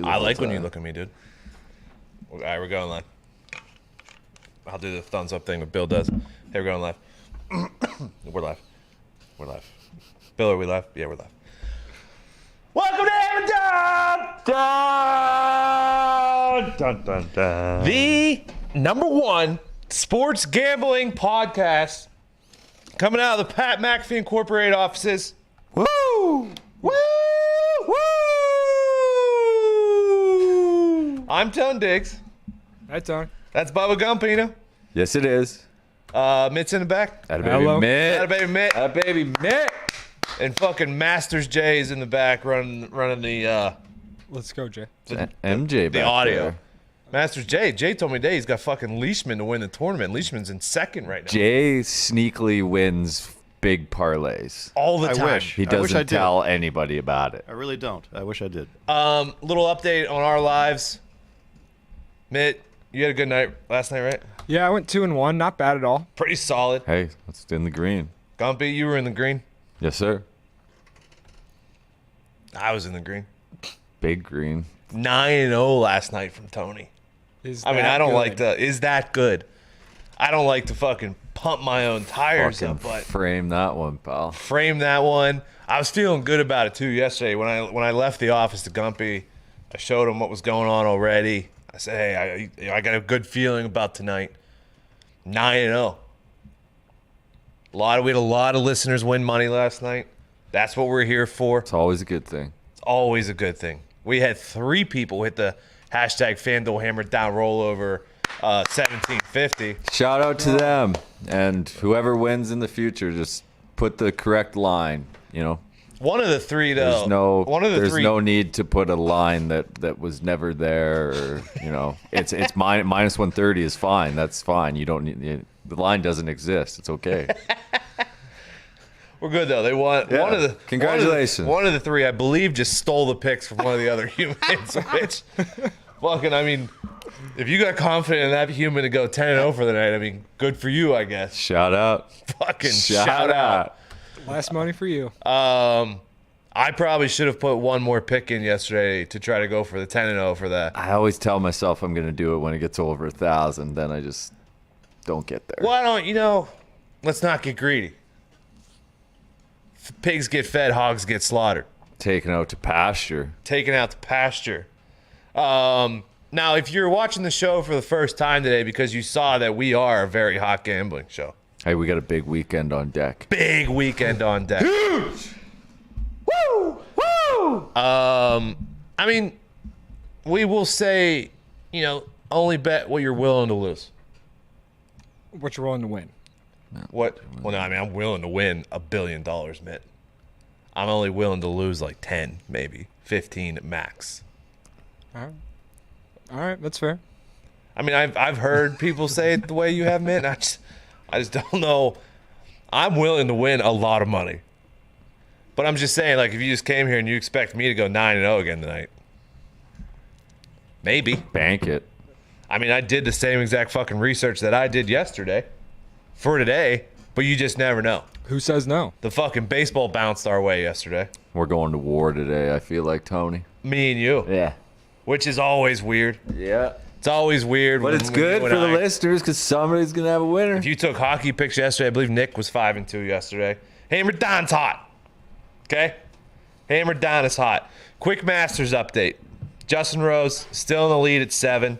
I like when you look at me, dude. All right, we're going live. I'll do the thumbs up thing that Bill does. Hey, we're going live. We're live. We're live. Bill, are we live? Yeah, we're live. Welcome to Hammer Dahn! Dun, dun, dun. The #1 sports gambling podcast coming out of the Pat McAfee Incorporated offices. Woo! Woo! Woo! I'm Tone Diggs. Hi, Tone. That's Bubba Gumpino. Yes, it is. Mitt's in the back. Atta baby Mitt. Atta baby Mitt. Atta baby Mitt. And fucking Masters J is in the back running the Let's go, Jay. MJ back the audio. there. Masters J told me today he's got fucking Leishman to win the tournament. Leishman's in second right now. Jay sneakily wins big parlays. All the time. wish. He I wish I doesn't did. tell anybody about it. I really don't. I wish I did. Little update on our lives. Mitt, you had a good night last night, right? Yeah, I went 2-1. Not bad at all. Pretty solid. Hey, let's in the green. Gumpy, you were in the green. Yes, sir. I was in the green. Big green. 9-0 last night from Tony. I mean, I don't like to. Is that good? I don't like to fucking pump my own tires Fucking up, but frame that one, pal. frame that one. I was feeling good about it too yesterday when I left the office to Gumpy. I showed him what was going on already. I said, hey, I got a good feeling about tonight. 9-0. We had a lot of listeners win money last night. That's what we're here for. It's always a good thing. It's always a good thing. We had 3 people hit the hashtag FanDuel Hammer Dahn rollover 1750. Shout out to them. And whoever wins in the future, just put the correct line, you know. One of the 3 though. There's no need to put a line that was never there, or you know, it's minus 130 is fine. That's fine. You don't need the line doesn't exist. It's okay. We're good though. They won. Yeah. Congratulations. One of the 3, I believe, just stole the picks from one of the other humans. Which, fucking, I mean, if you got confident in that human to go 10-0 for the night, I mean, good for you, I guess. Shout out. Fucking shout out. Last money for you. I probably should have put one more pick in yesterday to try to go for the 10-0 for that. I always tell myself I'm gonna do it when it gets over 1,000. Then I just don't get there. Why don't let's not get greedy. Pigs get fed, hogs get slaughtered. Taken out to pasture. Taken out to pasture. Now, if you're watching the show for the first time today because you saw that we are a very hot gambling show. Hey, we got a big weekend on deck. Big weekend on deck. Huge! Woo! Woo! I mean, we will say, only bet what you're willing to lose. What you're willing to win. What? Well, no, I mean, I'm willing to win $1 billion, Mitt. I'm only willing to lose like 10, maybe 15 at max. All right, that's fair. I mean, I've heard people say it the way you have, Mitt. I just don't know. I'm willing to win a lot of money. But I'm just saying, like, if you just came here and you expect me to go 9-0 again tonight, maybe. Bank it. I mean, I did the same exact fucking research that I did yesterday for today, but you just never know. Who says no? The fucking baseball bounced our way yesterday. We're going to war today, I feel like, Tony. Me and you. Yeah. Which is always weird. Yeah. It's always weird. But it's good for the listeners because somebody's going to have a winner. If you took hockey picks yesterday, I believe Nick was 5-2 yesterday. Hammer Dahn's hot. Okay? Hammer Dahn is hot. Quick Masters update. Justin Rose still in the lead at 7.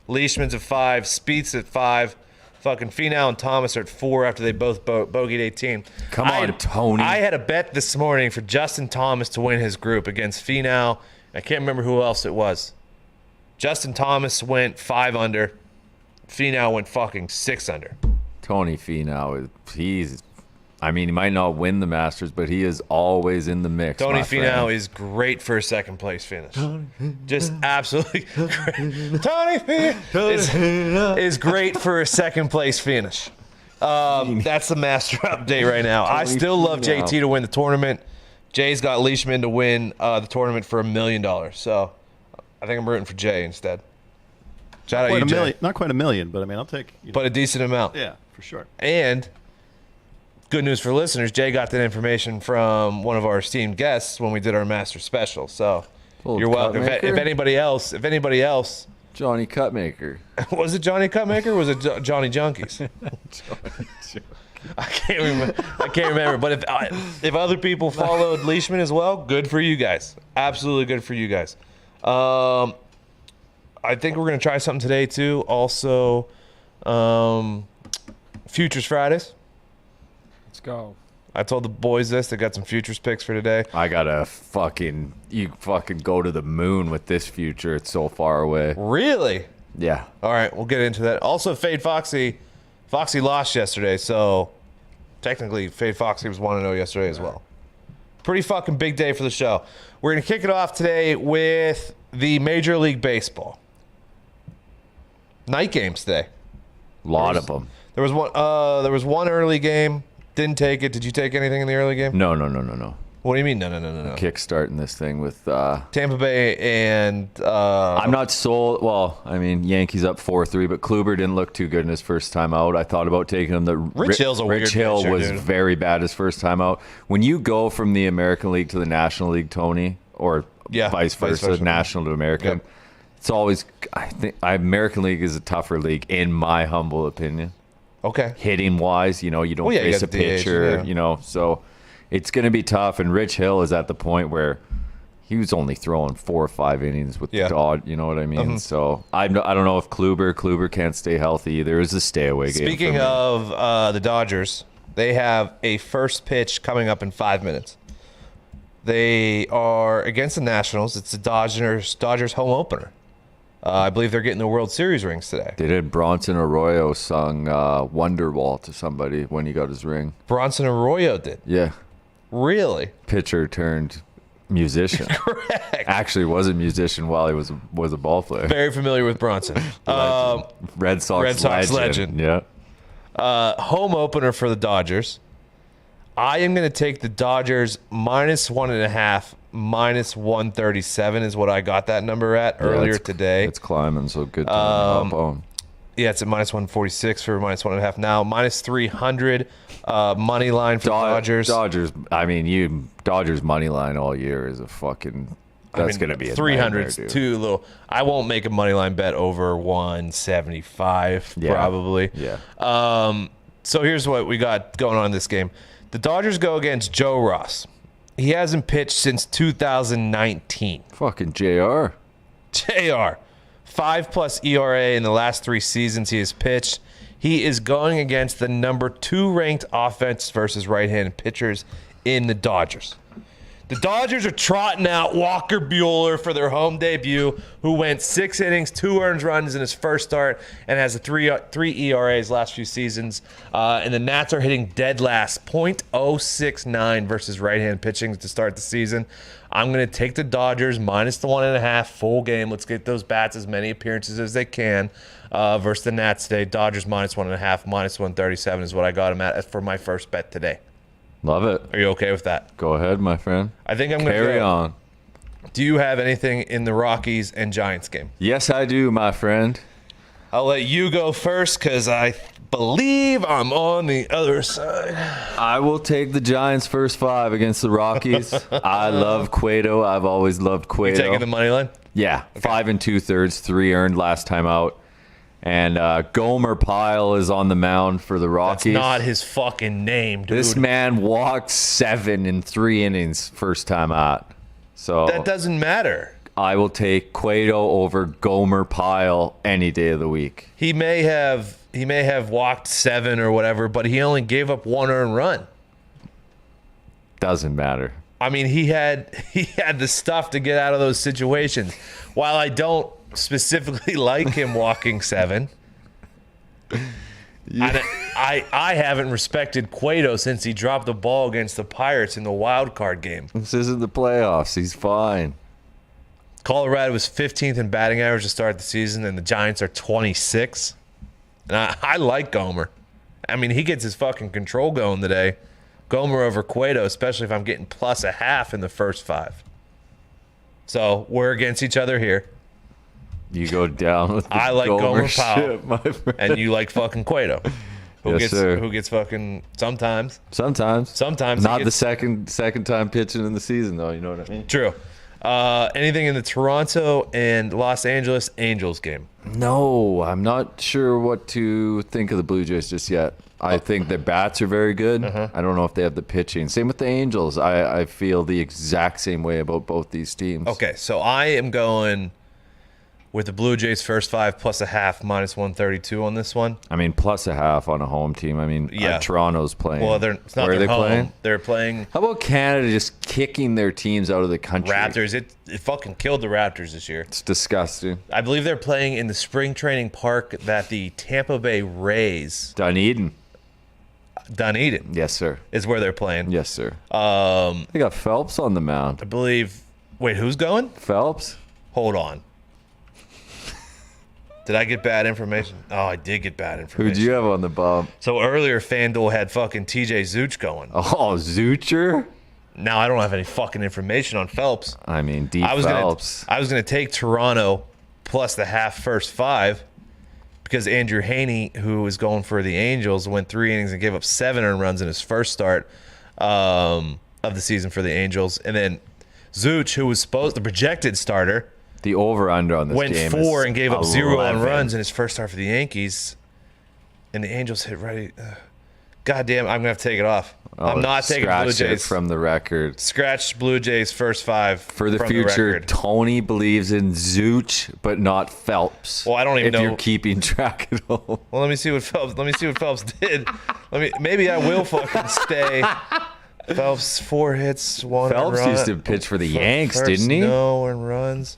Leishman's at 5. Spieth's at 5. Fucking Finau and Thomas are at 4 after they both bogeyed 18. Come on, Tony. I had a bet this morning for Justin Thomas to win his group against Finau. I can't remember who else it was. Justin Thomas went 5 under. Finau went fucking 6 under. Tony Finau, he might not win the Masters, but he is always in the mix. Tony Finau is great for a second place finish. Just absolutely great. Tony Finau is great for a second place finish. That's the Master update right now. I still love JT to win the tournament. Jay's got Leishman to win the tournament for $1 million. So I think I'm rooting for Jay instead. Shout out you, Jay. Not quite $1 million, but I mean, I'll take. But a decent amount. Yeah, for sure. And good news for listeners, Jay got that information from one of our esteemed guests when we did our Master special. So Old You're welcome. If Cutmaker? anybody else, Johnny Cutmaker. was it Johnny Cutmaker or was it Johnny Junkies? I can't remember. But if other people followed Leishman as well, good for you guys. Absolutely good for you guys. I think we're gonna try something today too. Also, Futures Fridays. Let's go. I told the boys this. They got some futures picks for today. I gotta you fucking go to the moon with this future. It's so far away. Really? Yeah. All right, we'll get into that. Also, Fade Foxy. Foxy lost yesterday, so technically Fade Foxy was 1-0 yesterday as well. Pretty fucking big day for the show. We're going to kick it off today with the Major League Baseball. Night games today. A lot of them. There was one early game. Didn't take it. Did you take anything in the early game? No. What do you mean? No. Kickstarting this thing with Tampa Bay and I'm not sold. Well, I mean, Yankees up 4-3, but Kluber didn't look too good in his first time out. I thought about taking him. Rich Hill's a weird Rich Hill pitcher, was dude. very bad his first time out. When you go from the American League to the National League, Tony, or vice versa, National to American, Yep. it's always. I think American League is a tougher league, in my humble opinion. Okay. Hitting wise, you don't Well, yeah, you face got a the DH, pitcher, yeah. so it's going to be tough. And Rich Hill is at the point where he was only throwing 4 or 5 innings with Yeah. the Dodge. You know what I mean? So I don't know if Kluber can't stay healthy. There is a stay away game. Speaking of the Dodgers, they have a first pitch coming up in 5 minutes. They are against the Nationals. It's the Dodgers home opener. I believe they're getting the World Series rings today. They did. Bronson Arroyo sung Wonderwall to somebody when he got his ring. Bronson Arroyo did. Yeah. Really? Pitcher turned musician. Correct. Actually was a musician while he was a ball player. Very familiar with Bronson. Red Sox legend. Yeah. Home opener for the Dodgers. I am going to take the Dodgers -1.5, -137 is what I got that number at earlier it's- today. It's climbing, so good time to hop on. Yeah, it's at -146 for -1.5 now. -300 money line for Dodgers. Dodgers. I mean, Dodgers money line all year is a fucking. That's going to be a 300's nightmare, dude. too little. I won't make a money line bet over 175 Yeah. probably. Yeah. So here's what we got going on in this game. The Dodgers go against Joe Ross. He hasn't pitched since 2019. Fucking JR. JR, 5+ ERA in the last 3 seasons he has pitched. He is going against the number 2 ranked offense versus right-handed pitchers in the Dodgers. The Dodgers are trotting out Walker Buehler for their home debut, who went 6 innings, 2 earned runs in his first start, and has a 3 ERAs last few seasons. And the Nats are hitting dead last, .069 versus right-hand pitching to start the season. I'm going to take the Dodgers -1.5 full game. Let's get those bats as many appearances as they can versus the Nats today. Dodgers -1.5, -137 is what I got them at for my first bet today. Love it. Are you okay with that? Go ahead, my friend. I think I'm going to Carry on. Do you have anything in the Rockies and Giants game? Yes, I do, my friend. I'll let you go first because I believe I'm on the other side. I will take the Giants first 5 against the Rockies. I love Cueto. I've always loved Cueto. You taking the money line? Yeah, 5 2/3, 3 earned last time out. And Gomer Pyle is on the mound for the That's Rockies. not his fucking name, dude. This man walked 7 in 3 innings first time out. So That doesn't matter. I will take Cueto over Gomer Pyle any day of the week. He may have walked 7 or whatever, but he only gave up 1 earned run. Doesn't matter. I mean, he had the stuff to get out of those situations. While I don't specifically like him walking 7, I haven't respected Cueto since he dropped the ball against the Pirates in the wild card game. This isn't the playoffs. He's fine. Colorado was 15th in batting average to start the season, and the Giants are 26. And I like Gomer. I mean, he gets his fucking control going today. Gomer over Cueto, especially if I'm getting +0.5 in the first 5. So we're against each other here. You go down with the I like Gomer shit, Pyle, my friend. and you like fucking Cueto. Yes, sir. Who gets fucking sometimes. Sometimes. Sometimes Not he the gets- second time pitching in the season, though. You know what I mean? True. Anything in the Toronto and Los Angeles Angels game? No, I'm not sure what to think of the Blue Jays just yet. I think their bats are very good. I don't know if they have the pitching. Same with the Angels. I feel the exact same way about both these teams. Okay, so I am going with the Blue Jays first 5 plus a half minus 132 on this one. I mean, plus a half on a home team. I mean, Yeah. Toronto's playing. Well, it's not Where are their they home. playing? They're playing How about Canada just kicking their teams out of the country? Raptors. It fucking killed the Raptors this year. It's disgusting. I believe they're playing in the spring training park that the Tampa Bay Rays, Dunedin. Dunedin, Yes, sir. is where they're playing. Yes, sir. They got Phelps on the mound. I believe. Wait, who's going? Phelps? Hold on. Did I get bad information? Oh, I did get bad information. Who'd you have on the bump? So earlier, FanDuel had fucking TJ Zooch going. Oh, Zucher? Now I don't have any fucking information on Phelps. I mean, D. I was Phelps. gonna take Toronto plus the half first 5 because Andrew Haney, who was going for the Angels, went 3 innings and gave up 7 earned runs in his first start of the season for the Angels, and then Zooch, who was the projected starter, The over-under on this went game 4 is and gave up 0 on 11. runs in his first start for the Yankees, and the Angels hit right. God damn, I'm gonna have to take it off. I'm not taking Blue Scratch it Jays. from the record. Scratch Blue Jays first 5 For the from future, record. Tony believes in Zooch, but not Phelps. Well, I don't even if know. you're keeping track at all. Well, let me see what Phelps did. Maybe I will fucking stay. Phelps 4 hits, 1 Phelps run. used to pitch for the Yanks, First didn't he? No and runs.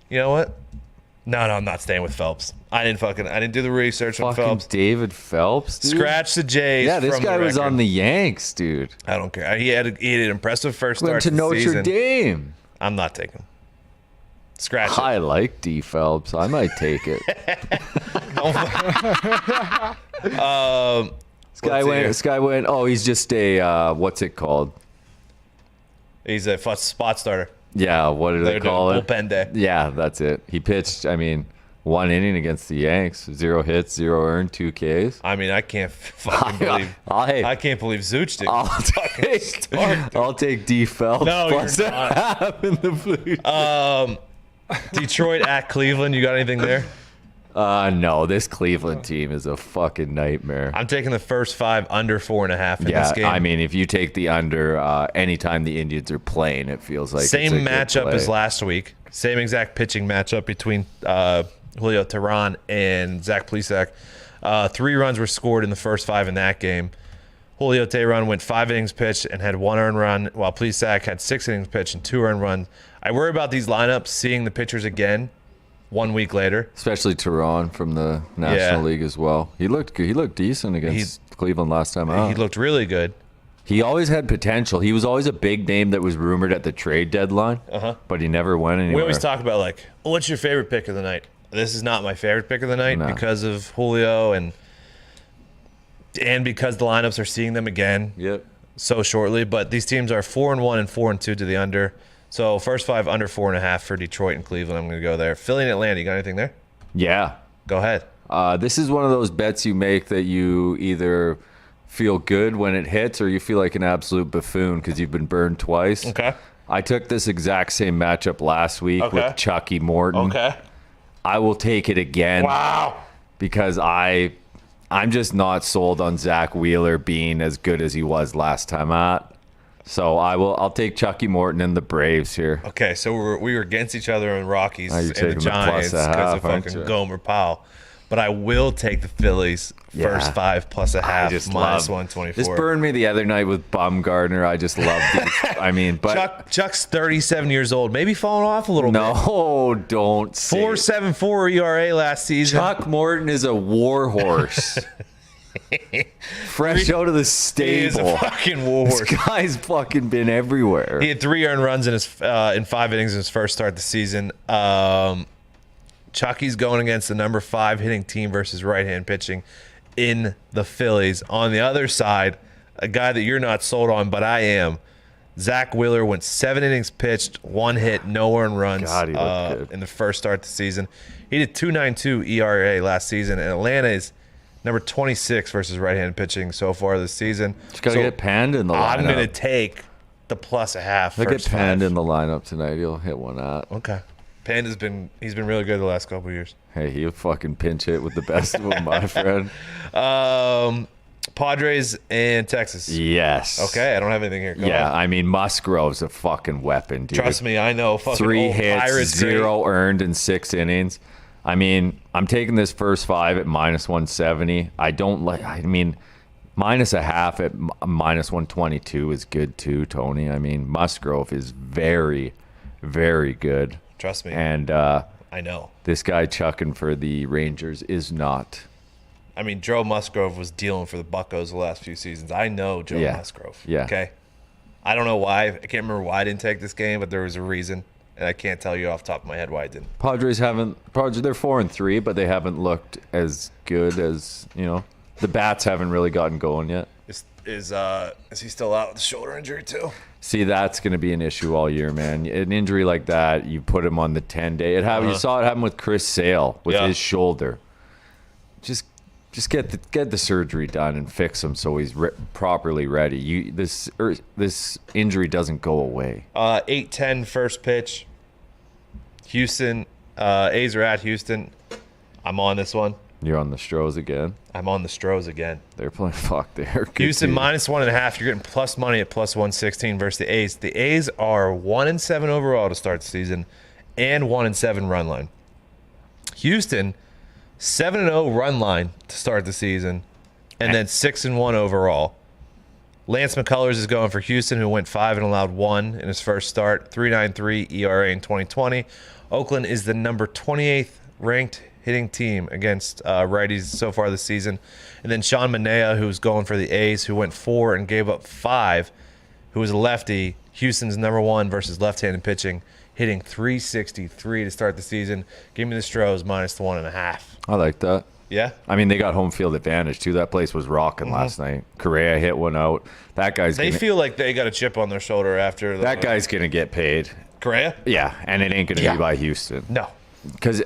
You know what? No, I'm not staying with Phelps. I didn't do the research on Fucking Phelps. David Phelps, dude. Scratch the Jays. Yeah, this from guy the was record. on the Yanks, dude. I don't care. He had an impressive first start Went to to the Notre season. Dame. I'm not taking him. Scratch it. I like D. Phelps. I might take it. This guy went. Oh, he's just a what's it called? He's a spot starter. Yeah, what do they They're call doing it? bullpen day. Yeah, that's it. He pitched. I mean, 1 inning against the Yanks, 0 hits, 0 earned, 2 Ks. I mean, I can't fucking believe. Hey, I can't believe Zooch did. I'll take D. Phelps No, plus you're a not. half in the Blue. Detroit at Cleveland. You got anything there? No, this Cleveland team is a fucking nightmare. I'm taking the first 5 under 4.5 in this Yeah, game. I mean, if you take the under, anytime the Indians are playing, it feels like same it's a good matchup play. as last week. Same exact pitching matchup between Julio Teheran and Zach Plesac. 3 runs were scored in the first 5 in that game. Julio Teheran went 5 innings pitched and had 1 earned run, while Plesac had 6 innings pitched and 2 earned runs. I worry about these lineups, seeing the pitchers again 1 week later. Especially Tehran from the National Yeah. League as well. He looked good. He looked decent against Cleveland last time out. He looked really good. He always had potential. He was always a big name that was rumored at the trade dedeadline, but he never went anywhere. We always talk about, like, what's your favorite pick of the night? This is not my favorite pick of the night No. because of Julio and because the lineups are seeing them again Yep. so shortly. But these teams are 4-1 and 4-2 to the under. So first 5 under 4.5 for Detroit and Cleveland. I'm going to go there. Philly and Atlanta. You got anything there? Yeah. Go ahead. This is one of those bets you make that you either feel good when it hits or you feel like an absolute buffoon because you've been burned twice. Okay. I took this exact same matchup last week Okay. with Chucky Morton. Okay. I will take it again. Wow. Because I'm just not sold on Zach Wheeler being as good as he was last time out. So I'll take Chucky Morton and the Braves here. Okay, so we were against each other in Rockies Oh, you're and the taking the Giants plus a because half, of aren't fucking you? Gomer Powell. But I will take the Phillies first Yeah. 5 plus a half minus love- 124. This burned me the other night with Bumgarner. I just love these. I mean, but Chuck's 37 years old, maybe falling off a little bit. no, don't say 4.74 ERA last season. Chuck Morton is a war horse. Fresh out of the He is a stable. fucking war This horse. guy's fucking been everywhere. He had 3 earned runs in 5 innings in his first start of the season. Chucky's going against the number 5 hitting team versus right-hand pitching in the Phillies. On the other side, a guy that you're not sold on, but I am. Zach Wheeler went 7 innings pitched, 1 hit, no earned runs God, he looked good. in the first start of the season. He did 2.92 ERA last season, and Atlanta is number 26 versus right-hand pitching so far this season. Just gotta So get Panda in the lineup. I'm going to take the plus a half. Look at first Pand five. in the lineup tonight. He'll hit one out. Okay. Panda's been really good the last couple of years. Hey, he'll fucking pinch hit with the best of them, my friend. Padres and Texas. Yes. Okay, I don't have anything here. Go Yeah, ahead. I mean, Musgrove's a fucking weapon, dude. Trust me, I know. Fucking 3 old hits, Pirates 0 earned in 6 innings. I mean, I'm taking this first 5 at minus 170. I mean, minus a half at minus 122 is good too, Tony. I mean, Musgrove is very, very good. Trust me. And I know. this guy chucking for the Rangers is not. I mean, Joe Musgrove was dealing for the Buccos the last few seasons. I know Joe Musgrove. Yeah. Okay. I don't know why. I can't remember why I didn't take this game, but there was a reason, and I can't tell you off the top of my head why I didn't. Padres, they're 4-3, but they haven't looked as good as, the bats haven't really gotten going yet. Is he still out with a shoulder injury too? See, that's going to be an issue all year, man. An injury like that, you put him on the 10-day. You saw it happen with Chris Sale with his shoulder. Just get the surgery done and fix him so he's properly ready. This injury doesn't go away. 8-10 first pitch. Houston. A's are at Houston. I'm on this one. You're on the Stros again. I'm on the Stros again. They're playing they're good Houston team. minus 1.5. You're getting plus money at plus 116 versus the A's. The A's are 1-7 overall to start the season and 1-7 run line. Houston 7-0 run line to start the season, and then 6-1 overall. Lance McCullers is going for Houston, who went 5 and allowed 1 in his first start. 3.93 ERA in 2020. Oakland is the number 28th ranked hitting team against righties so far this season. And then Sean Manaea, who's going for the A's, who went 4 and gave up 5, who was a lefty. Houston's number 1 versus left-handed pitching, hitting 363 to start the season. Give me the Stros minus the 1.5. I like that. Yeah? I mean, they got home field advantage, too. That place was rocking last night. Correa hit one out. That guy's They feel like they got a chip on their shoulder after that guy's going to get paid. Correa? Yeah, and it ain't going to be by Houston. No. Because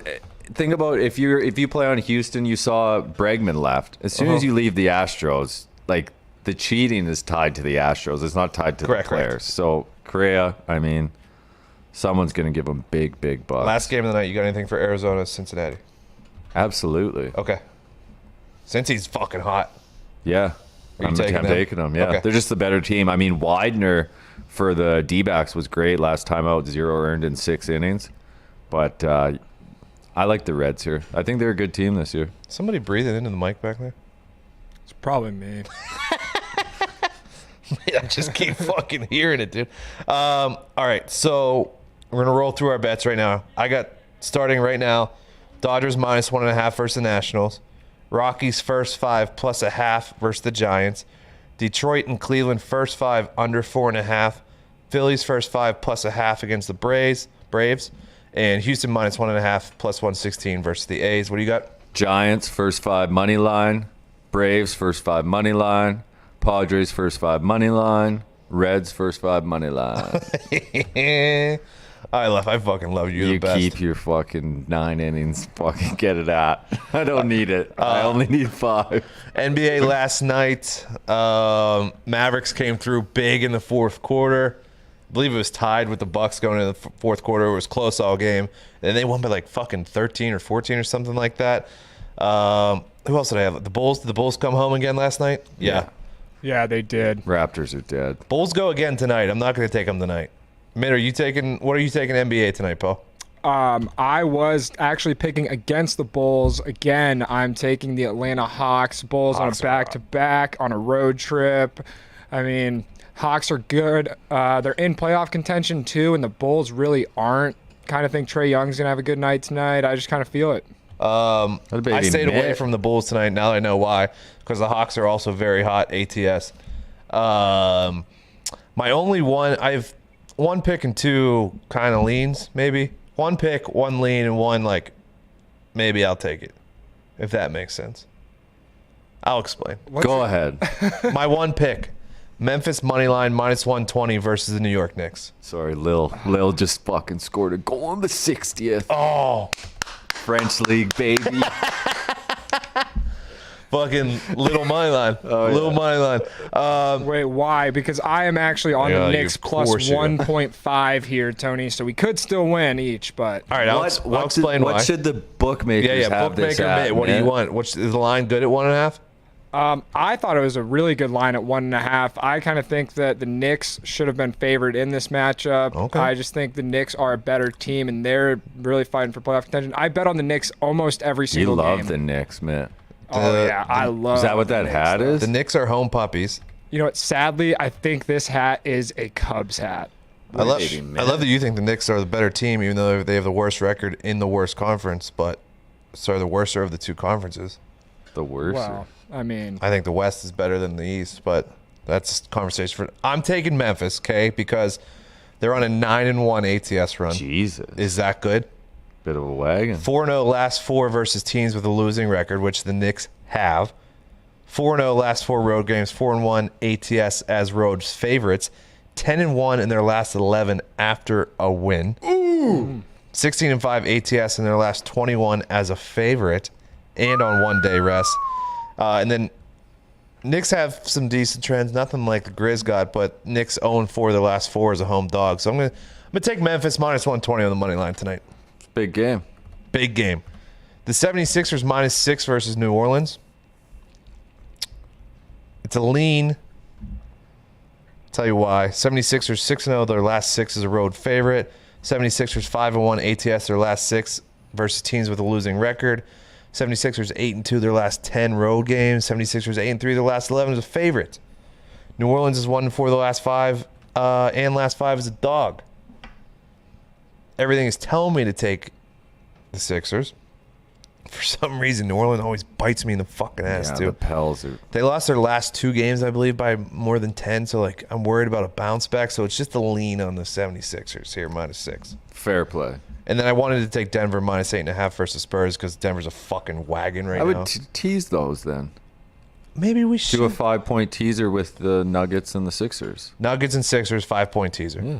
think about if you play on Houston, you saw Bregman left. As soon as you leave the Astros, like the cheating is tied to the Astros. It's not tied to the players. So Correa, I mean, someone's going to give him big bucks. Last game of the night, you got anything for Arizona, Cincinnati? Absolutely. Okay. Cincy's fucking hot. Yeah. I'm taking them. Yeah. Okay. They're just the better team. I mean, Widener for the D-backs was great last time out, 0 earned in 6 innings. But I like the Reds here. I think they're a good team this year. Somebody breathing into the mic back there? It's probably me. I just keep fucking hearing it, dude. All right, so we're going to roll through our bets right now. I got, starting right now, Dodgers minus 1.5 versus the Nationals. Rockies first 5 plus a half versus the Giants. Detroit and Cleveland first 5 under 4.5. Phillies first 5 plus a half against the Braves. And Houston minus 1.5 plus 116 versus the A's. What do you got? Giants first 5 money line. Braves first 5 money line. Padres first 5 money line. Reds first 5 money line. I fucking love you. You the best. keep your fucking 9 innings. Fucking get it out. I don't need it. I only need 5. NBA last night, Mavericks came through big in the fourth quarter. I believe it was tied with the Bucks going into the fourth quarter. It was close all game. And they won by like fucking 13 or 14 or something like that. Who else did I have? The Bulls. Did the Bulls come home again last night? Yeah. Yeah, they did. Raptors are dead. Bulls go again tonight. I'm not going to take them tonight. Mitt, what are you taking NBA tonight, Paul? I was actually picking against the Bulls. Again, I'm taking the Atlanta Hawks. Bulls on a back-to-back on a road trip. I mean, Hawks are good. They're in playoff contention, too, and the Bulls really aren't. Kind of think Trae Young's going to have a good night tonight. I just kind of feel it. I stayed away from the Bulls tonight. Now that I know why, because the Hawks are also very hot. ATS. My only one, I have one pick and 2 kind of leans, maybe. One pick, one lean, and one like maybe I'll take it, if that makes sense. I'll explain. Go ahead. My one pick, Memphis money line minus 120 versus the New York Knicks. Sorry, Lil just fucking scored a goal on the 60th. Oh, French League, baby. fucking little money line. Little money line. Wait, why? Because I am actually on Yeah, the you- Knicks of plus course you are. 1.5 here, Tony. So we could still win each, but All right, I'll explain why. What should the bookmakers have this Bookmaker at, mate. What do you man? want? Is the line good at 1.5? I thought it was a really good line at 1.5. I kind of think that the Knicks should have been favored in this matchup. Okay. I just think the Knicks are a better team, and they're really fighting for playoff contention. I bet on the Knicks almost every You single love game. the Knicks, man. Oh, yeah, I love Is that what that the hat Knicks, though. is? The Knicks are home puppies. You know what? Sadly, I think this hat is a Cubs hat. I love man. that you think the Knicks are the better team, even though they have the worst record in the worst conference. But sorry, the worser of the two conferences. The worst. Wow. I mean, I think the West is better than the East, but that's a conversation for. I'm taking Memphis, okay, because they're on a 9-1 ATS run. Jesus. Is that good? Bit of a wagon. 4-0 last four versus teams with a losing record, which the Knicks have. 4-0 last four road games. 4-1 ATS as road favorites. 10-1 in their last 11 after a win. Ooh. 16-5 ATS in their last 21 as a favorite, and on 1 day rest. And then Knicks have some decent trends, nothing like the Grizz got, but Knicks 0-4 their last four as a home dog. So I'm gonna take Memphis minus 120 on the money line tonight. Big game. Big game. The 76ers minus 6 versus New Orleans. It's a lean. Tell you why. 76ers 6-0, their last 6 is a road favorite. 76ers 5-1 ATS, their last 6 versus teams with a losing record. 76ers 8-2 their last 10 road games. 76ers 8-3 their last 11 is a favorite. New Orleans is 1-4 the last 5, and last 5 is a dog. Everything is telling me to take the Sixers. For some reason, New Orleans always bites me in the fucking ass, Yeah, too. the Pels are. They lost their last 2 games, I believe, by more than 10. So, like, I'm worried about a bounce back. So it's just a lean on the 76ers here, minus 6. Fair play. And then I wanted to take Denver minus 8.5 versus Spurs because Denver's a fucking wagon right I now. would tease those then. Maybe we Do a should. 5-point teaser with the Nuggets and the Sixers. Nuggets and Sixers, 5-point teaser. Yeah.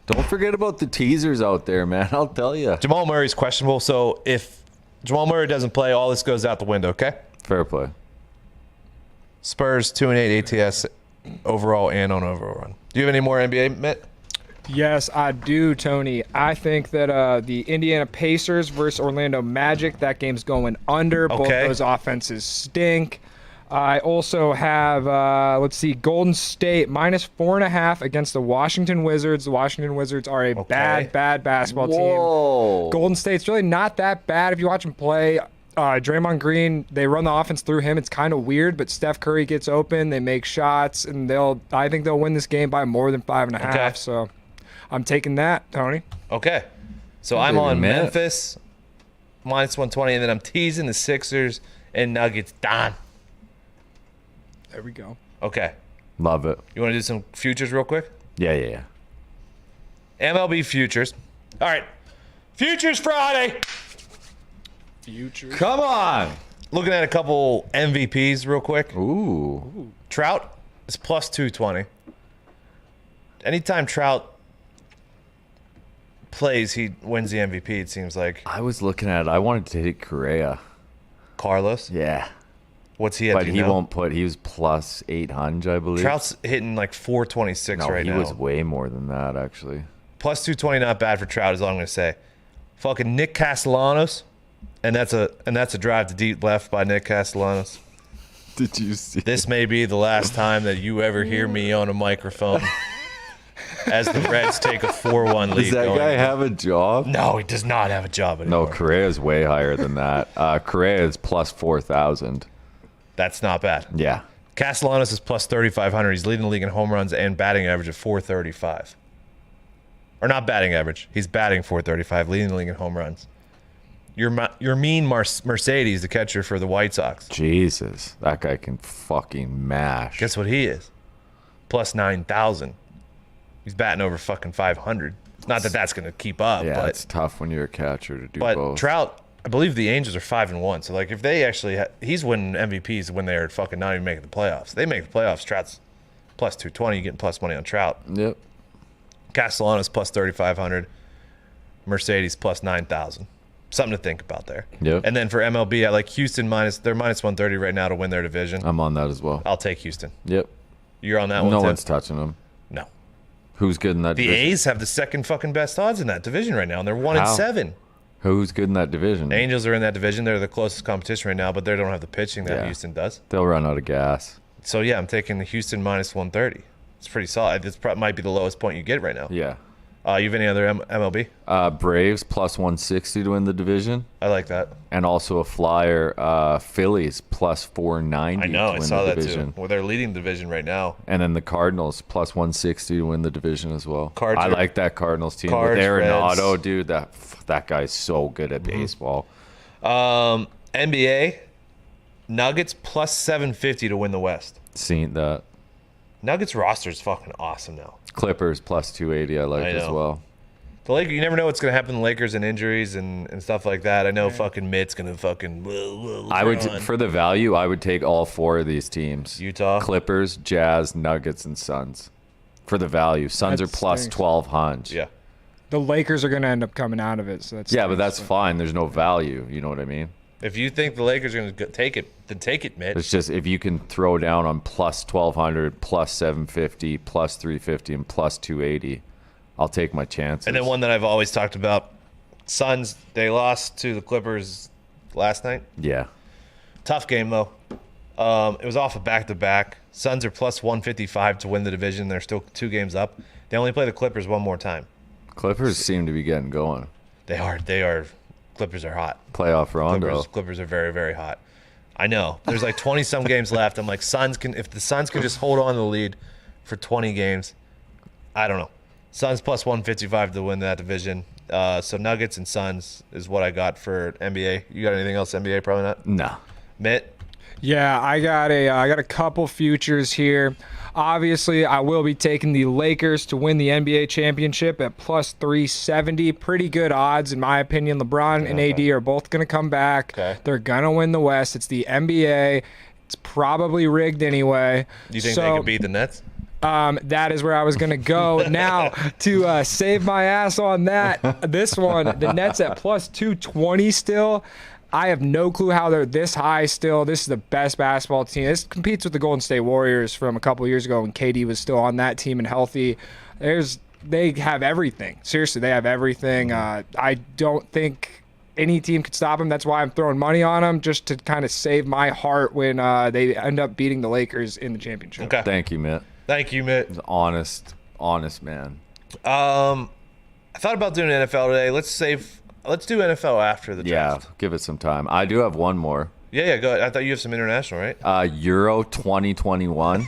Don't forget about the teasers out there, man. I'll tell you. Jamal Murray's questionable. So if Jamal Murray doesn't play, all this goes out the window, okay? Fair play. Spurs 2-8 ATS overall and on overall run. Do you have any more NBA, Mitt? yes, I do, Tony. I think that the Indiana Pacers versus Orlando Magic, that game's going under. Both Okay. those offenses stink. I also have, let's see, Golden State minus 4.5 against the Washington Wizards. The Washington Wizards are a bad basketball team. Whoa. Golden State's really not that bad if you watch them play. Draymond Green, they run the offense through him. It's kind of weird, but Steph Curry gets open. They make shots, and I think they'll win this game by more than 5.5. Okay. So I'm taking that, Tony. Okay. So I'm David on Mitt. Memphis minus 120, and then I'm teasing the Sixers and Nuggets. Done. There we go. Okay. Love it. You want to do some futures real quick? Yeah. MLB Futures. All right. Futures Friday. Future. Come on. Looking at a couple MVPs real quick. Ooh. Trout is plus 220. Anytime Trout plays, he wins the MVP, it seems like. I was looking at it. I wanted to take Correa. Carlos. Yeah. What's he at? But do you he know? won't put. He was plus 800, I believe. Trout's hitting like 426 no, right he now. was way more than that, actually. Plus 220, not bad for Trout, is all I'm going to say. Fucking Nick Castellanos, and that's a drive to deep left by Nick Castellanos. Did you see? This may be the last time that you ever hear me on a microphone as the Reds take a 4-1 lead. Does that going guy into- have a job? No, he does not have a job No, anymore. Correa's way higher than that. Correa is plus 4,000. That's not bad. Yeah. Castellanos is plus 3,500. He's leading the league in home runs and batting average of 435. Or not batting average. He's batting 435, leading the league in home runs. Your mean Mercedes, the catcher for the White Sox. Jesus, that guy can fucking mash. Guess what he is? Plus 9,000. He's batting over fucking 500. Not that that's going to keep up, yeah, but it's tough when you're a catcher to do but both. Trout, I believe the Angels are 5-1. So like if they actually he's winning MVPs when they're fucking not even making the playoffs. They make the playoffs. Trout's plus 220. You're getting plus money on Trout. Yep. Castellanos plus 3,500. Mercedes plus 9,000. something to think about there. Yep. And then for MLB, I like Houston they're minus 130 right now to win their division. I'm on that as well. I'll take Houston. Yep. You're on that one No too? one's touching them. No. Who's good in that The division? A's have the second fucking best odds in that division right now, and they're 1 How? and 7. Who's good in that division? Angels are in that division. They're the closest competition right now, but they don't have the pitching that Yeah. Houston does. They'll run out of gas. So yeah, I'm taking the Houston minus 130. It's pretty solid. This might be the lowest point you get right now. Yeah. You have any other MLB? Braves plus 160 to win the division, I like that. and also a flyer. Phillies plus 490 I know. to I win saw the that division. too. Well, they're leading the division right now. And then the Cardinals plus 160 to win the division as well. Cards I are- like that Cardinals team. Cards, With Arenado, Reds. dude, that guy's so good at baseball. NBA, Nuggets plus 750 to win the West. Seen that. Nuggets roster is fucking awesome now. Clippers plus 280 I like I as know. well. The Lakers, you never know what's going to happen to the Lakers and injuries and stuff like that. I know fucking Mitt's going to fucking. I would, run. for the value, I would take all 4 of these teams. Utah. Clippers, Jazz, Nuggets, and Suns. For the value. Suns That are plus stinks. 1200. Yeah. The Lakers are going to end up coming out of it. So that's Yeah, but that's fine. There's no value. You know what I mean? If you think the Lakers are going to take it, then take it, Mitt. It's just if you can throw down on plus 1200, plus 750, plus 350, and plus 280, I'll take my chances. And then one that I've always talked about, Suns, they lost to the Clippers last night. Yeah. Tough game, though. It was off a back-to-back. Suns are plus 155 to win the division. They're still 2 games up. They only play the Clippers one more time. Clippers seem to be getting going. They are. Clippers are hot. Playoff Rondo. Clippers are very, very hot. I know. There's like 20-some games left. I'm like, if the Suns can just hold on to the lead for 20 games, I don't know. Suns plus 155 to win that division. So Nuggets and Suns is what I got for NBA. You got anything else NBA? Probably not. Nah. Mitt? Yeah, I got a couple futures here. Obviously, I will be taking the Lakers to win the NBA championship at plus 370. Pretty good odds, in my opinion. LeBron and AD are both going to come back. Okay. They're going to win the West. It's the NBA. It's probably rigged anyway. Do you think they could beat the Nets? That is where I was going to go. Now, to save my ass on that, this one, the Nets at plus 220 still. I have no clue how they're this high still. This is the best basketball team. This competes with the Golden State Warriors from a couple years ago when KD was still on that team and healthy. They have everything. Seriously, they have everything. I don't think any team could stop them. That's why I'm throwing money on them, just to kind of save my heart when they end up beating the Lakers in the championship. Okay. Thank you, Mitt. Thank you, Mitt. Honest man. I thought about doing NFL today. Let's do NFL after the Yeah, draft. give it some time. I do have one more. Yeah, go ahead. I thought you have some international, right? Euro 2021.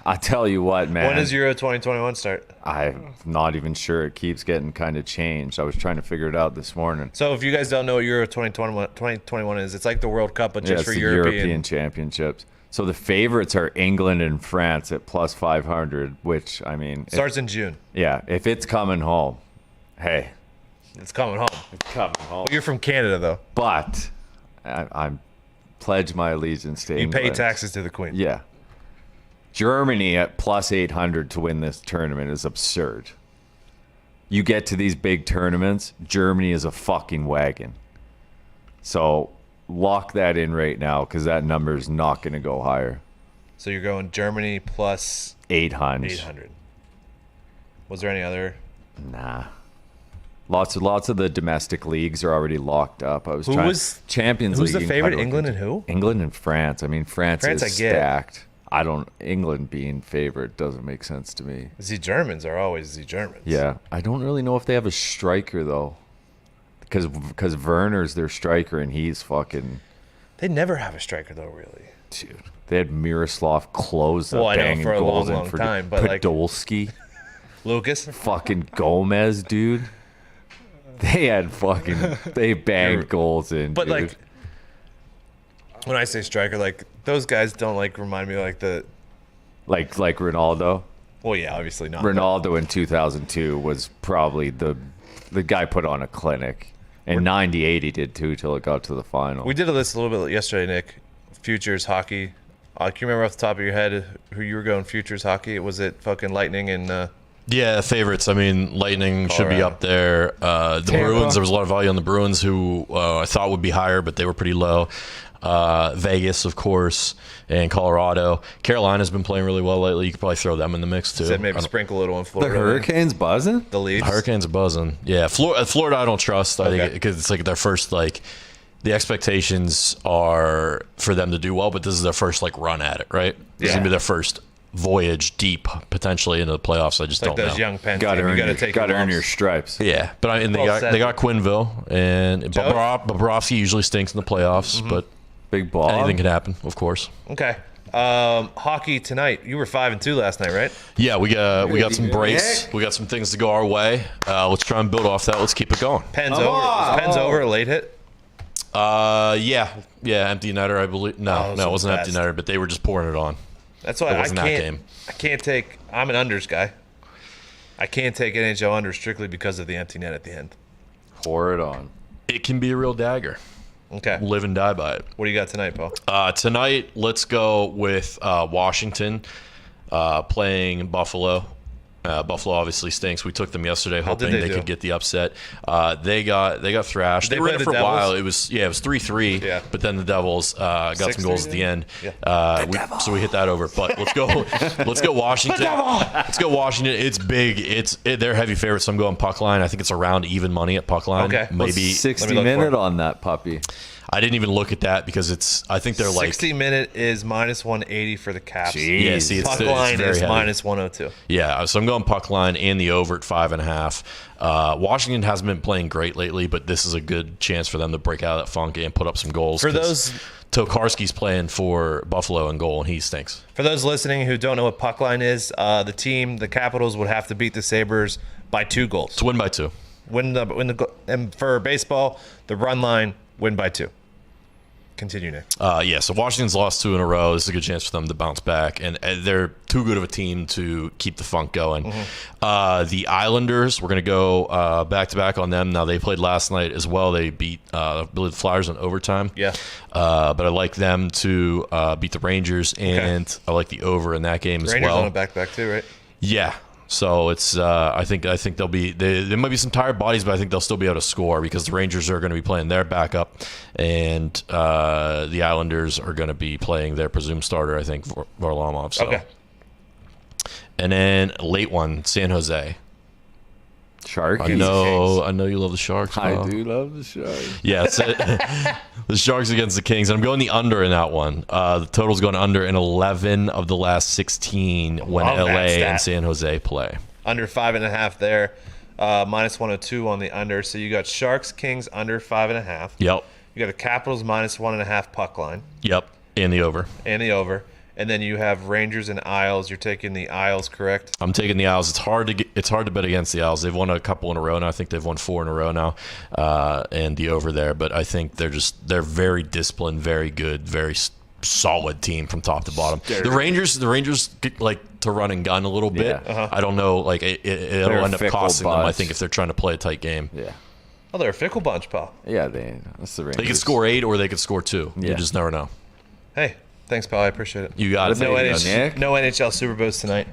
I tell you what, man. When does Euro 2021 start? I'm not even sure. It keeps getting kind of changed. I was trying to figure it out this morning. So if you guys don't know what Euro 2021 is, it's like the World Cup, but Yeah, just it's for the European. Championships. So the favorites are England and France at plus 500, which, I mean, Starts in June. if it's coming home, hey, It's coming home. it's coming home. You're from Canada, though. But I pledge my allegiance to You England. pay taxes to the Queen. Yeah. Germany at plus 800 to win this tournament is absurd. You get to these big tournaments, Germany is a fucking wagon. So lock that in right now because that number is not going to go higher. So you're going Germany plus 800. 800. Was there any other? Nah. Lots of the domestic leagues are already locked up. Who was Champions Who's League? the favorite? England and who? England and France. I mean, France France, is I get. stacked. England being favorite doesn't make sense to me. The Germans are always the Germans. Yeah, I don't really know if they have a striker though, because Werner's their striker and he's fucking They never have a striker, though, really. dude. They had Miroslav Klose Well, I know, banging for a goals long, in long for time, but, like- Podolski, Lucas? fucking Gomez, dude. They banged goals in. But, dude. like, when I say striker, like, those guys don't, like, remind me, like, the... like Ronaldo. Well, yeah, obviously not. Ronaldo in 2002 was probably the guy put on a clinic. In '98 he did too till it got to the final. We did a list a little bit yesterday, Nick. Futures hockey. Can you remember off the top of your head who you were going futures hockey? Was it fucking Lightning and Yeah, favorites. I mean, Lightning should be up there. The Bruins, there was a lot of value on the Bruins, who I thought would be higher, but they were pretty low. Vegas, of course, and Colorado. Carolina's been playing really well lately. You could probably throw them in the mix, too. Said maybe sprinkle a little in The Florida. Hurricanes buzzing? The Leafs. Hurricanes are buzzing. Yeah, Florida I don't trust. I think because it's like their first, like, the expectations are for them to do well, but this is their first, like, run at it, right? This is going to be their first voyage deep potentially into the playoffs. I just like don't those know. young Penn Got to team. You earn, got to earn your stripes. Yeah, but I mean, Well said. they got Quinville, and Bobrovsky usually stinks in the playoffs, but Big ball. anything can happen, of course. Okay. Hockey tonight. You were 5-2 last night, right? Yeah, we got some breaks. We got some things to go our way. Let's try and build off that. Let's keep it going. Penn's over. Was Penn's over a late hit? Yeah, empty netter, I believe. No, it wasn't best. empty netter, but they were just pouring it on. That's why It I wasn't that can't. game. I can't take. I'm an unders guy. I can't take NHL under strictly because of the empty net at the end. Pour it on. It can be a real dagger. Okay. Live and die by it. What do you got tonight, Paul? Tonight, let's go with Washington playing Buffalo. Buffalo obviously stinks. We took them yesterday, hoping did they they could do? get the upset. They got thrashed. They They were in played it for the a while. Devils? It was 3-3. Yeah. But then the Devils got some 6-3 goals at the then? end. So we hit that over. But let's go. Let's go Washington. Let's go Washington. It's big. They're heavy favorites. So I'm going puck line. I think it's around even money at puck line. Okay. Maybe 60 look for minute it. on that puppy. I didn't even look at that because I think they're like 60-minute is -180 for the Caps. Jeez. yeah. See, Puck it's line very is heavy. -102. Yeah, so I'm going puck line and the over at 5.5. Washington hasn't been playing great lately, but this is a good chance for them to break out of that funk and put up some goals. For 'cause those Tokarski's playing for Buffalo in goal, and he stinks. For those listening who don't know what puck line is, the Capitals would have to beat the Sabres by 2 goals. To win by 2. And for baseball, the run line, win by 2. Continue, Nick. So Washington's lost 2 in a row. This is a good chance for them to bounce back, and they're too good of a team to keep the funk going. The Islanders, we're going to go back-to-back on them. Now, they played last night as well. They beat I believe the Flyers in overtime. Yeah. But I like them to beat the Rangers, and I like the over in that game as Rangers well. on a back-to-back too, right? Yeah. So it's I think they'll be there might be some tired bodies, but I think they'll still be able to score because the Rangers are going to be playing their backup, and the Islanders are going to be playing their presumed starter, I think, Varlamov. So. Okay. And then late one, San Jose. Shark. I know you love the Sharks. I Bob. do love the shark. Yeah, the Sharks against the Kings. And I'm going the under in that one. The total's going under in 11 of the last 16 when Love that LA stat. and San Jose play. Under 5.5 there. -102 on the under. So you got Sharks, Kings under 5.5. Yep. You got the Capitals -1.5 puck line Yep. And the over. and the over. And then you have Rangers and Isles. You're taking the Isles, correct? I'm taking the Isles. It's hard to bet against the Isles. They've won a couple in a row now. I think they've won 4 in a row now, and the over there. But I think they're very disciplined, very good, very solid team from top to bottom. The Rangers like to run and gun a little bit. Yeah. I don't know, like it'll a end up fickle costing them. I bunch. think if they're trying to play a tight game, Yeah. Oh, they're a fickle bunch, pal. Yeah, that's the Rangers. they could score 8 or they could score 2. You Yeah. just never know. Hey, thanks, pal. I appreciate it. You got it. No, There you go, Nick. no NHL Super Bowls tonight.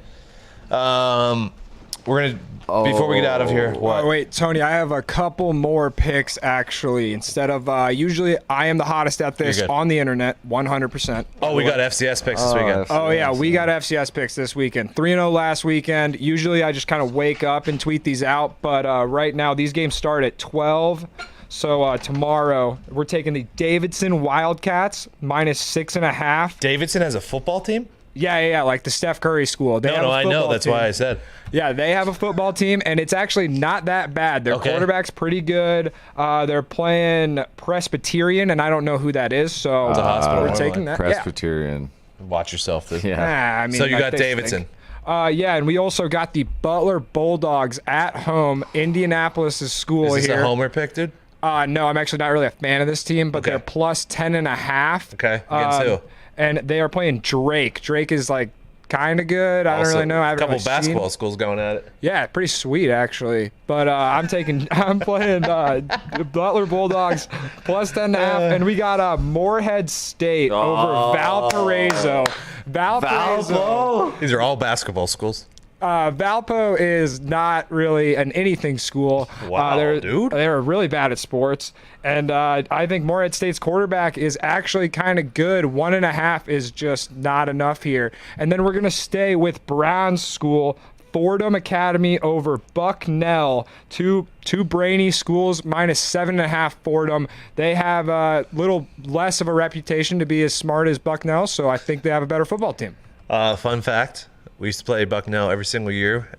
We're gonna before we get out of here. What? Oh, wait, Tony, I have a couple more picks actually. Instead of usually I am the hottest at this You're good. on the internet, 100%. Oh, we got FCS picks this weekend. Oh yeah, we got FCS picks this weekend. 3-0 last weekend. Usually I just kind of wake up and tweet these out, but right now these games start at 12. So tomorrow we're taking the Davidson Wildcats -6.5. Davidson has a football team? Yeah, like the Steph Curry school. They have a I know. football That's team. why I said. Yeah, they have a football team, and it's actually not that bad. Their Okay. quarterback's pretty good. They're playing Presbyterian, and I don't know who that is, so It's a hospital. we're Never taking mind. that. Presbyterian. Watch yourself. This. Yeah. I mean, So you I got think- Davidson. Yeah, and we also got the Butler Bulldogs at home. Indianapolis' school Is this here. a homer pick, dude? No, I'm actually not really a fan of this team, but Okay. they're plus 10.5. Okay, against who? And they are playing Drake. Drake is like kind of good. I don't really know. I A haven't couple really seen- basketball schools going at it. Yeah, pretty sweet actually. But I'm playing Butler Bulldogs plus 10.5, and we got Morehead State over Valparaiso. Valparaiso. These are all basketball schools. Valpo is not really an anything school. Wow, dude. They're really bad at sports. And I think Morehead State's quarterback is actually kind of good. 1.5 is just not enough here. And then we're going to stay with Brown's school, Fordham Academy over Bucknell. Two brainy schools, -7.5 Fordham. They have a little less of a reputation to be as smart as Bucknell, so I think they have a better football team. Fun fact, we used to play Bucknell every single year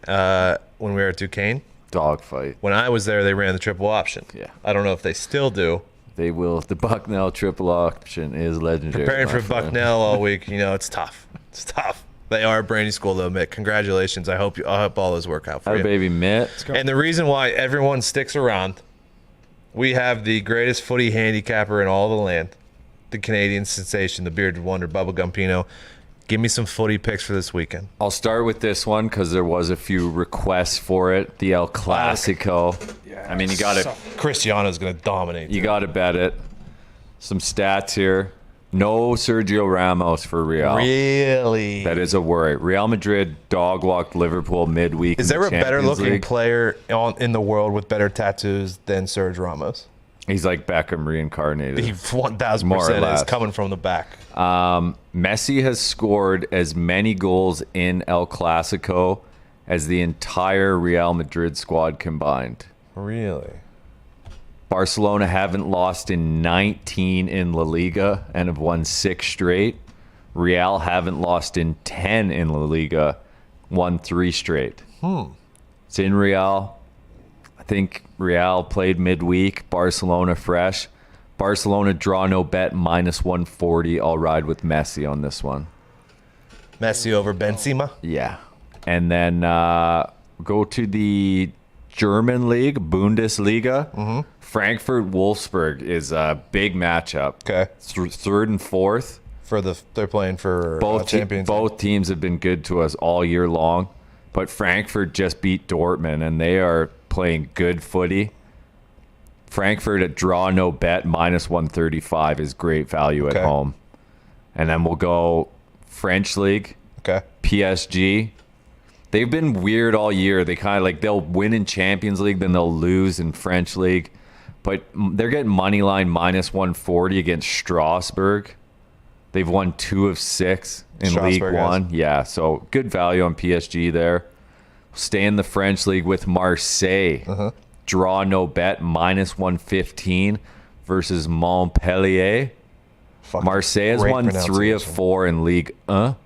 when we were at Duquesne. Dogfight. When I was there, they ran the triple option. Yeah. I don't know if they still do. They will. The Bucknell triple option is legendary. Preparing my for friend. Bucknell all week, it's tough. It's tough. They are a brainy school, though, Mick. Congratulations. I hope all those work out for Hi, you. baby Mitt. And the reason why everyone sticks around, we have the greatest footy handicapper in all the land, the Canadian sensation, the bearded wonder, Bubblegum Pino. Give me some footy picks for this weekend. I'll start with this one because there was a few requests for it. The El Clasico. I mean, you got to Cristiano's going to dominate. you got to bet it. Some stats here. No Sergio Ramos for Real. Really? That is a worry. Real Madrid dog walked Liverpool midweek. Is in there the a better Champions looking League. player in the world with better tattoos than Serge Ramos? He's like Beckham reincarnated. He More or 1,000% is less. coming from the back. Messi has scored as many goals in El Clasico as the entire Real Madrid squad combined. Really? Barcelona haven't lost in 19 in La Liga and have won 6 straight. Real haven't lost in 10 in La Liga, won 3 straight. It's in Real. I think Real played midweek. Barcelona fresh. Barcelona draw no bet -140. I'll ride with Messi on this one. Messi over Benzema? Yeah. And then go to the German league, Bundesliga. Frankfurt Wolfsburg is a big matchup. Okay. Third and fourth. They're playing for Champions League. Both teams have been good to us all year long, but Frankfurt just beat Dortmund, and they are playing good footy. Frankfurt at draw no bet -135 is great value at Okay. home. And then we'll go French league. Okay. PSG. They've been weird all year. They kind of like they'll win in Champions League, then they'll lose in French league. But they're getting money line -140 against Strasbourg. They've won 2 of 6 in League Strasbourg has. One. Yeah, so good value on PSG there. Stay in the French league with Marseille. Draw no bet -115 versus Montpellier. Fucking Marseille has great won 3 of pronunciation. 4 in League 1.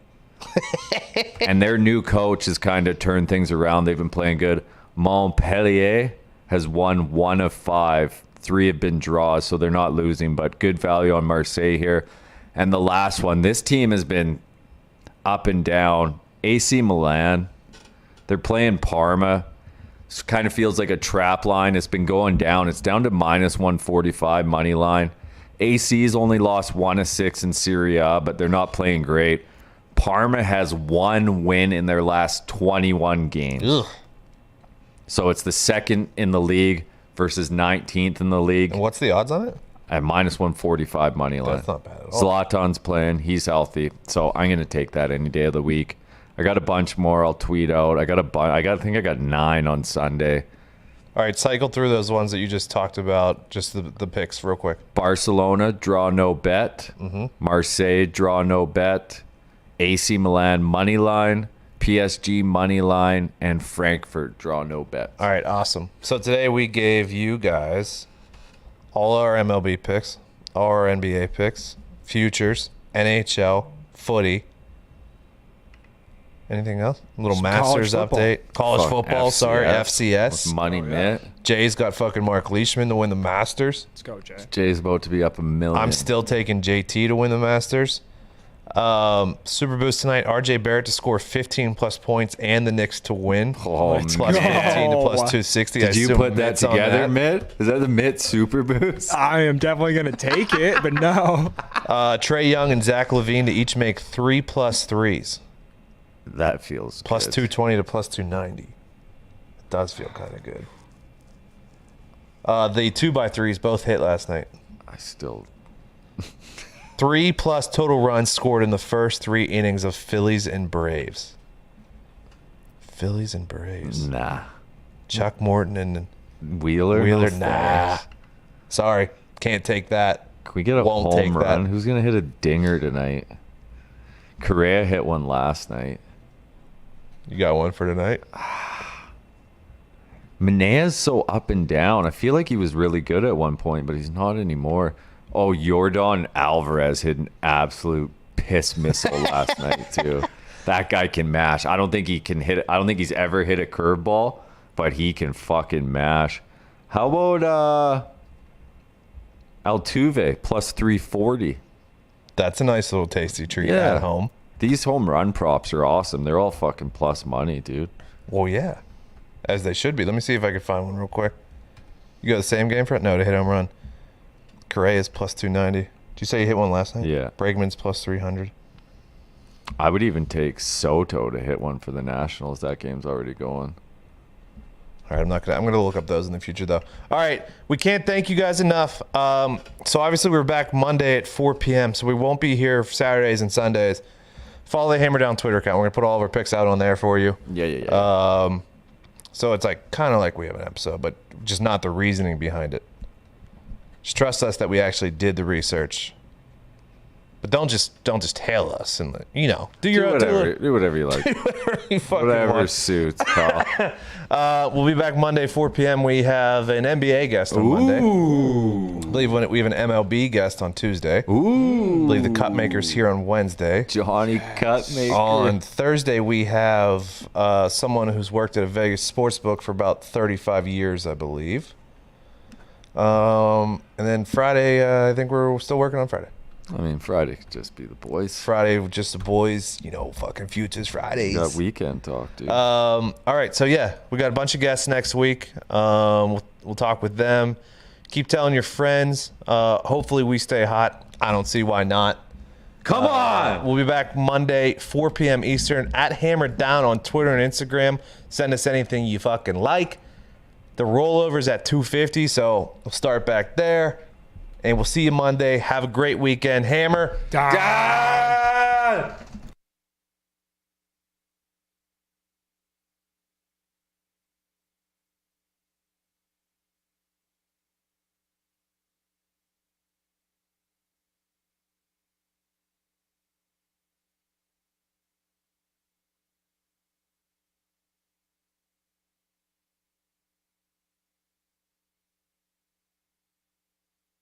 And their new coach has kind of turned things around. They've been playing good. Montpellier has won 1 of 5. 3 have been draws, so they're not losing, but good value on Marseille here. And the last one, this team has been up and down. AC Milan, they're playing Parma. It kind of feels like a trap line. It's been going down. It's down to -145 money line. AC's only lost 1 of 6 in Serie A, but they're not playing great. Parma has 1 win in their last 21 games. Ugh. So it's the second in the league versus 19th in the league And what's the odds on it? at -145 money line. That's not bad at all. Zlatan's playing. He's healthy. So I'm going to take that any day of the week. I got a bunch more I'll tweet out. I think I got 9 on Sunday. All right, cycle through those ones that you just talked about, just the picks real quick. Barcelona, draw no bet. Marseille, draw no bet. AC Milan, money line. PSG, money line. And Frankfurt, draw no bet. All right, awesome. So today we gave you guys all our MLB picks, all our NBA picks, futures, NHL, footy. Anything else? A little Some Masters college football. update. College Fuck, football, sorry, FCS. FCS. Money mitt. Jay's got fucking Mark Leishman to win the Masters. Let's go, Jay. Jay's about to be up $1 million. I'm still taking JT to win the Masters. Super Boost tonight, RJ Barrett to score 15 plus points and the Knicks to win. Oh, It's plus man. 15 to plus No. 260. Did I you assume put that Mitt's on together, that. Mitt? Is that the Mitt Super Boost? I am definitely going to take it, but no. Trey Young and Zach LaVine to each make 3+ threes. That feels Plus good. 220 to plus 290. It does feel kind of good. The 2x3s both hit last night. I still 3+ total runs scored in the first 3 innings of Phillies and Braves. Phillies and Braves. Nah. Chuck Morton and Wheeler? Wheeler. No Nah. thanks. Sorry, can't take that. Can we get a Won't take home that. run? Who's going to hit a dinger tonight? Correa hit one last night. You got one for tonight? Menea's so up and down. I feel like he was really good at one point, but he's not anymore. Oh, Yordan Alvarez hit an absolute piss missile last night too. That guy can mash. I don't think he can hit it. I don't think he's ever hit a curveball, but he can fucking mash. How about Altuve plus 340? That's a nice little tasty treat Yeah. at home. These home run props are awesome. They're all fucking plus money, dude. Well, yeah, as they should be. Let me see if I can find one real quick. You got the same game for it? No, to hit home run. Correa's plus 290. Did you say you hit one last night? Yeah. Bregman's plus 300. I would even take Soto to hit one for the Nationals. That game's already going. All right, I'm gonna look up those in the future though. All right, we can't thank you guys enough. So obviously we're back Monday at 4 p.m. So we won't be here Saturdays and Sundays. Follow the Hammer Dahn Twitter account. We're gonna put all of our picks out on there for you. Yeah. So it's like kind of like we have an episode, but just not the reasoning behind it. Just trust us that we actually did the research. But don't just hail us and do your own Do whatever you like. you fucking Whatever want. suits, Kyle. We'll be back Monday 4 p.m. We have an NBA guest on Monday. I believe we have an MLB guest on Tuesday. Ooh. I believe the Cup Makers here on Wednesday. Johnny Cutmaker. On Thursday, we have someone who's worked at a Vegas sportsbook for about 35 years, I believe. And then Friday, I think we're still working on Friday. I mean, Friday could just be the boys. Friday, just the boys, fucking Futures Fridays. We got weekend talk, dude. All right, so yeah, we got a bunch of guests next week. We'll talk with them. Keep telling your friends. Hopefully we stay hot. I don't see why not. Come on! We'll be back Monday, 4 p.m. Eastern at Hammer Dahn on Twitter and Instagram. Send us anything you fucking like. The rollover's at 250, so we'll start back there. And we'll see you Monday. Have a great weekend. Hammer Dahn. Dahn!